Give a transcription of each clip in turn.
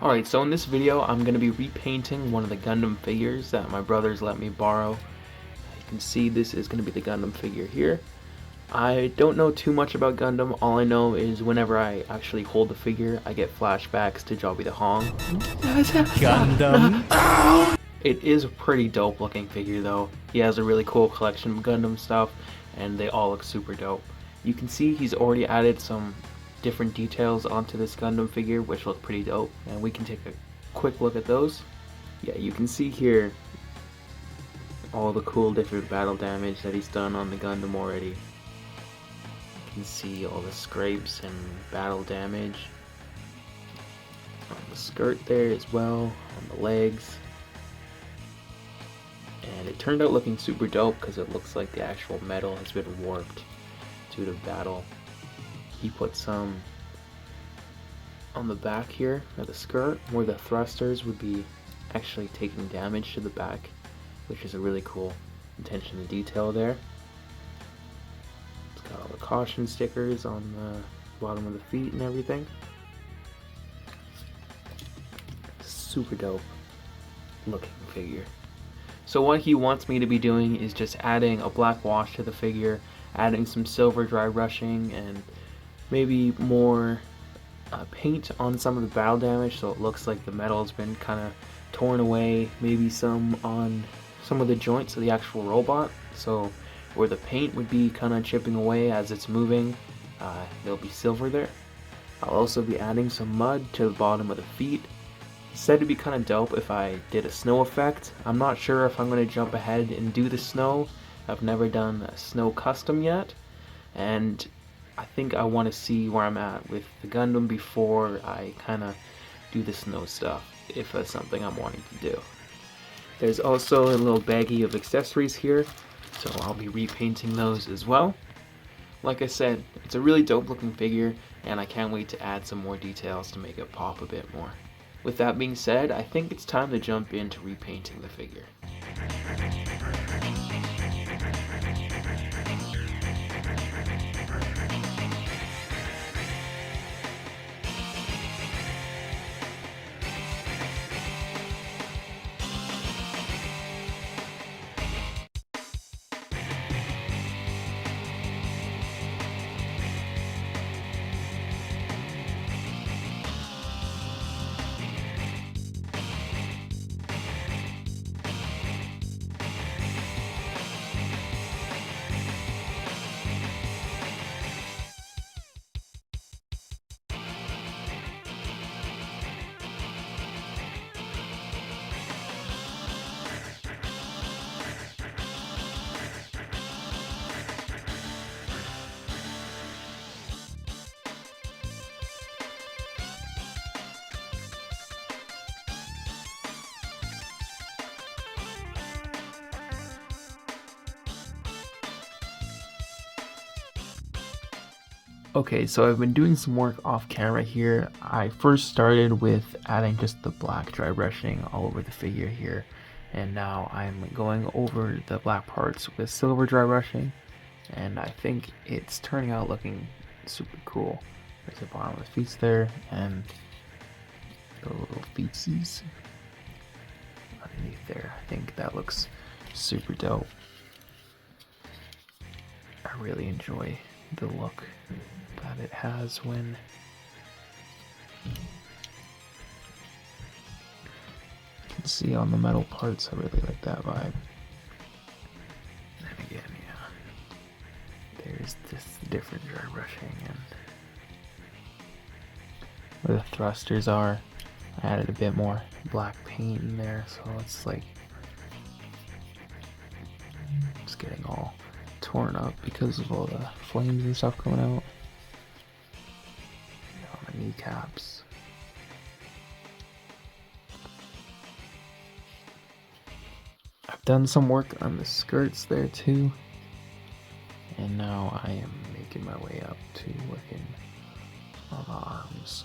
Alright, so in this video I'm going to be repainting one of the Gundam figures that my brothers let me borrow. You can see this is going to be the Gundam figure here. I don't know too much about Gundam. All I know is whenever I actually hold the figure, I get flashbacks to Jobby the Hong. Gundam. It is a pretty dope looking figure though. He has a really cool collection of Gundam stuff and they all look super dope. You can see he's already added some different details onto this Gundam figure which look pretty dope, and we can take a quick look at those. Yeah, you can see here all the cool different battle damage that he's done on the Gundam already. You can see all the scrapes and battle damage on the skirt there as well, on the legs. And it turned out looking super dope because it looks like the actual metal has been warped due to battle. He put some on the back here of the skirt where the thrusters would be actually taking damage to the back, which is a really cool attention to detail there. It's got all the caution stickers on the bottom of the feet and everything. Super dope looking figure. So what he wants me to be doing is just adding a black wash to the figure, adding some silver dry brushing, and maybe more paint on some of the battle damage so it looks like the metal has been kind of torn away, maybe some on some of the joints of the actual robot, so where the paint would be kind of chipping away as it's moving, there'll be silver there. I'll also be adding some mud to the bottom of the feet. He said it'd be kind of dope if I did a snow effect. I'm not sure if I'm going to jump ahead and do the snow. I've never done a snow custom yet, and I think I want to see where I'm at with the Gundam before I kind of do the snow stuff, if that's something I'm wanting to do. There's also a little baggie of accessories here, so I'll be repainting those as well. Like I said, it's a really dope looking figure, and I can't wait to add some more details to make it pop a bit more. With that being said, I think it's time to jump into repainting the figure. Okay, so I've been doing some work off camera here. I first started with adding just the black dry brushing all over the figure here, and now I'm going over the black parts with silver dry brushing, and I think it's turning out looking super cool. There's the bottom of the feet there, and the little feetsies underneath there. I think that looks super dope. I really enjoy the look that it has when you can see on the metal parts. I really like that vibe. And again, yeah, there's this different dry brushing, and where the thrusters are, I added a bit more black paint in there, so it's like it's getting all torn up because of all the flames and stuff coming out. On the kneecaps. I've done some work on the skirts there too, and now I am making my way up to working on the arms.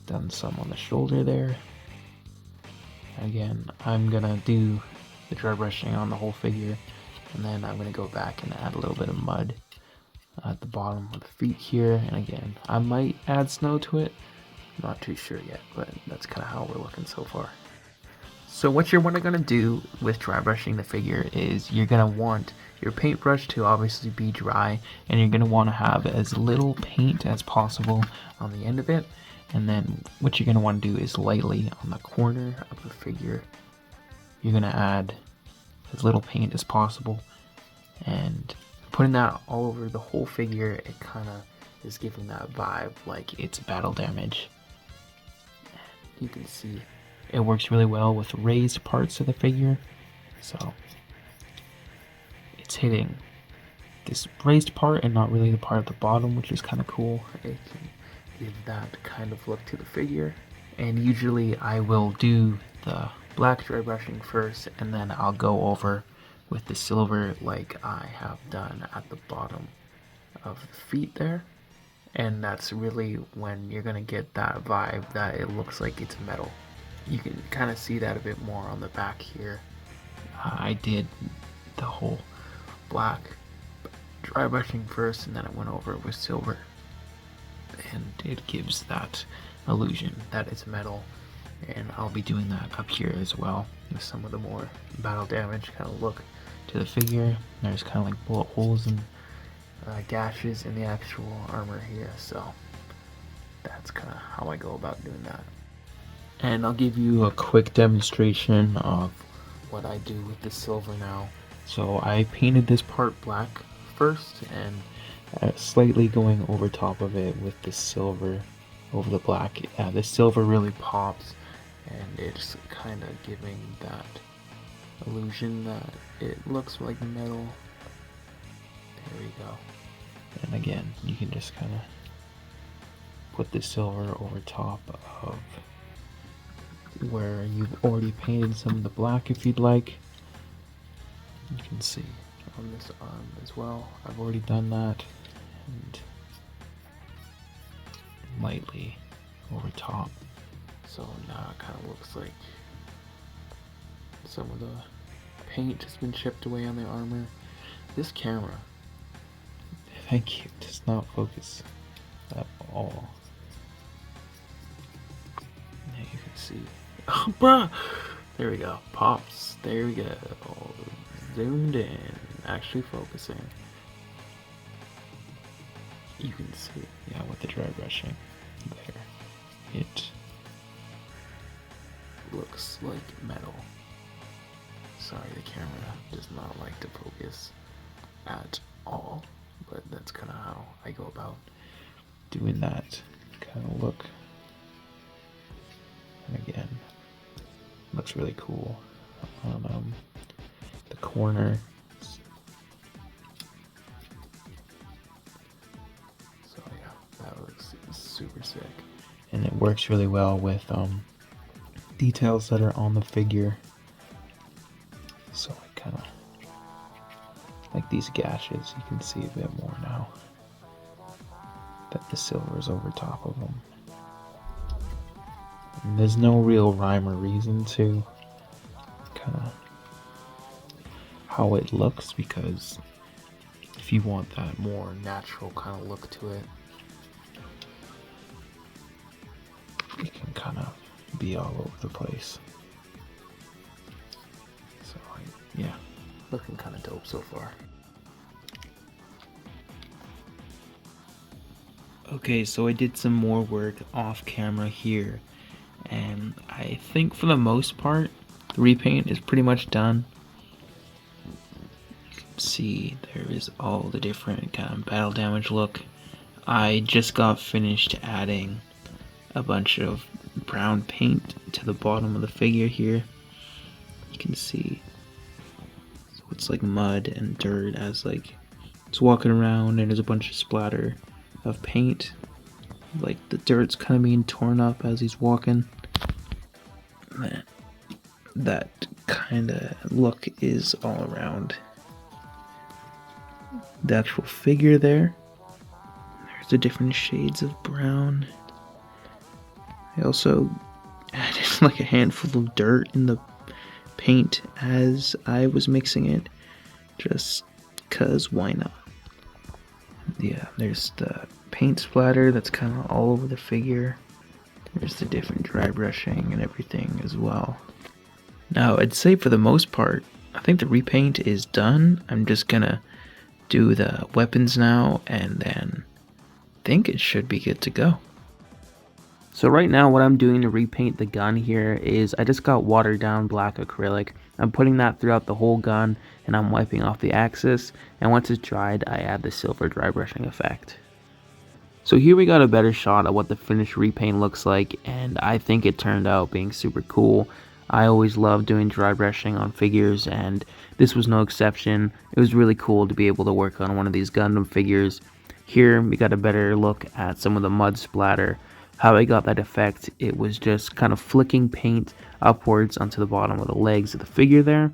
Done some on the shoulder there. Again, I'm gonna do the dry brushing on the whole figure, and then I'm gonna go back and add a little bit of mud at the bottom of the feet here. And again, I might add snow to it. Not too sure yet, but that's kind of how we're looking so far. So what you're going to do with dry brushing the figure is you're going to want your paintbrush to obviously be dry, and you're going to want to have as little paint as possible on the end of it. And then what you're going to want to do is lightly on the corner of the figure, you're going to add as little paint as possible, and putting that all over the whole figure, it kind of is giving that vibe like it's battle damage. You can see it works really well with raised parts of the figure, so it's hitting this raised part and not really the part at the bottom, which is kind of cool. It can give that kind of look to the figure. And usually I will do the black dry brushing first, and then I'll go over with the silver like I have done at the bottom of the feet there. And that's really when you're gonna get that vibe that it looks like it's metal. You can kind of see that a bit more on the back here. I did the whole black dry brushing first, and then I went over it with silver, and it gives that illusion that it's metal. And I'll be doing that up here as well with some of the more battle damage kind of look to the figure. There's kind of like bullet holes and gashes in the actual armor here, so that's kind of how I go about doing that. And I'll give you a quick demonstration of what I do with the silver now. So I painted this part black first, and slightly going over top of it with the silver over the black. The silver really pops, and it's kind of giving that illusion that it looks like metal. There we go. And again, you can just kind of put the silver over top of where you've already painted some of the black if you'd like. You can see on this arm as well, I've already done that, and lightly over top. So now it kind of looks like some of the paint has been chipped away on the armor. This camera, thank you, does not focus at all. Now you can see. Oh, bruh! There we go. Pops. There we go. Zoomed in. Actually focusing. You can see, yeah, with the dry brushing there, it looks like metal. Sorry, the camera does not like to focus at all, but that's kind of how I go about doing that kind of look. And again, looks really cool on the corner. So yeah, that looks super sick, and it works really well with details that are on the figure. So I kind of like these gashes. You can see a bit more now that the silver is over top of them. And there's no real rhyme or reason to kind of how it looks, because if you want that more natural kind of look to it, it can kind of be all over the place. So yeah, looking kind of dope so far. Okay, so I did some more work off camera here, and I think for the most part the repaint is pretty much done. You can see there is all the different kind of battle damage look. I just got finished adding a bunch of brown paint to the bottom of the figure here. You can see, so it's like mud and dirt as like it's walking around, and there's a bunch of splatter of paint, like the dirt's kind of being torn up as he's walking. That kind of look is all around the actual figure there. There's the different shades of brown. I also added like a handful of dirt in the paint as I was mixing it, just cause why not. Yeah, there's the paint splatter that's kind of all over the figure. There's the different dry brushing and everything as well. Now, I'd say for the most part, I think the repaint is done. I'm just gonna do the weapons now, and then I think it should be good to go. So right now what I'm doing to repaint the gun here is I just got watered down black acrylic. I'm putting that throughout the whole gun, and I'm wiping off the axis, and once it's dried I add the silver dry brushing effect. So here we got a better shot of what the finished repaint looks like, and I think it turned out being super cool. I always love doing dry brushing on figures, and this was no exception. It was really cool to be able to work on one of these Gundam figures. Here we got a better look at some of the mud splatter. How I got that effect, it was just kind of flicking paint upwards onto the bottom of the legs of the figure there.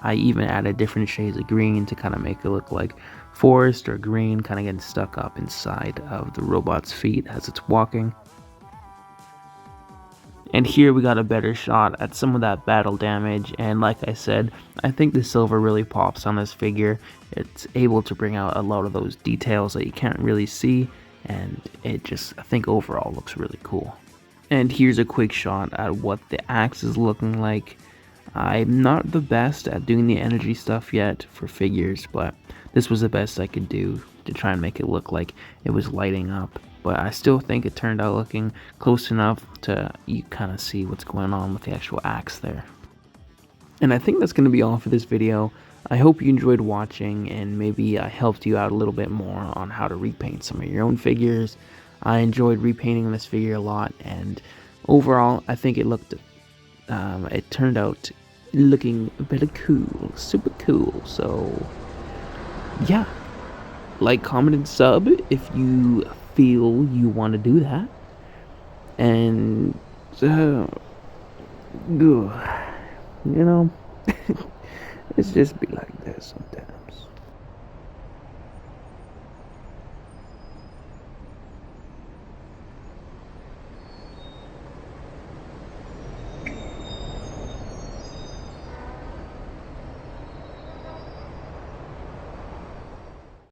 I even added different shades of green to kind of make it look like forest or green kind of getting stuck up inside of the robot's feet as it's walking. And here we got a better shot at some of that battle damage, and like I said, I think the silver really pops on this figure. It's able to bring out a lot of those details that you can't really see, and it just, I think overall looks really cool. And here's a quick shot at what the axe is looking like. I'm not the best at doing the energy stuff yet for figures, but this was the best I could do to try and make it look like it was lighting up. But I still think it turned out looking close enough to you kind of see what's going on with the actual axe there. And I think that's going to be all for this video. I hope you enjoyed watching, and maybe I helped you out a little bit more on how to repaint some of your own figures. I enjoyed repainting this figure a lot, and overall I think it turned out looking very cool, super cool. So yeah, like, comment, and sub if you feel you want to do that. And you know, it's just be like that sometimes.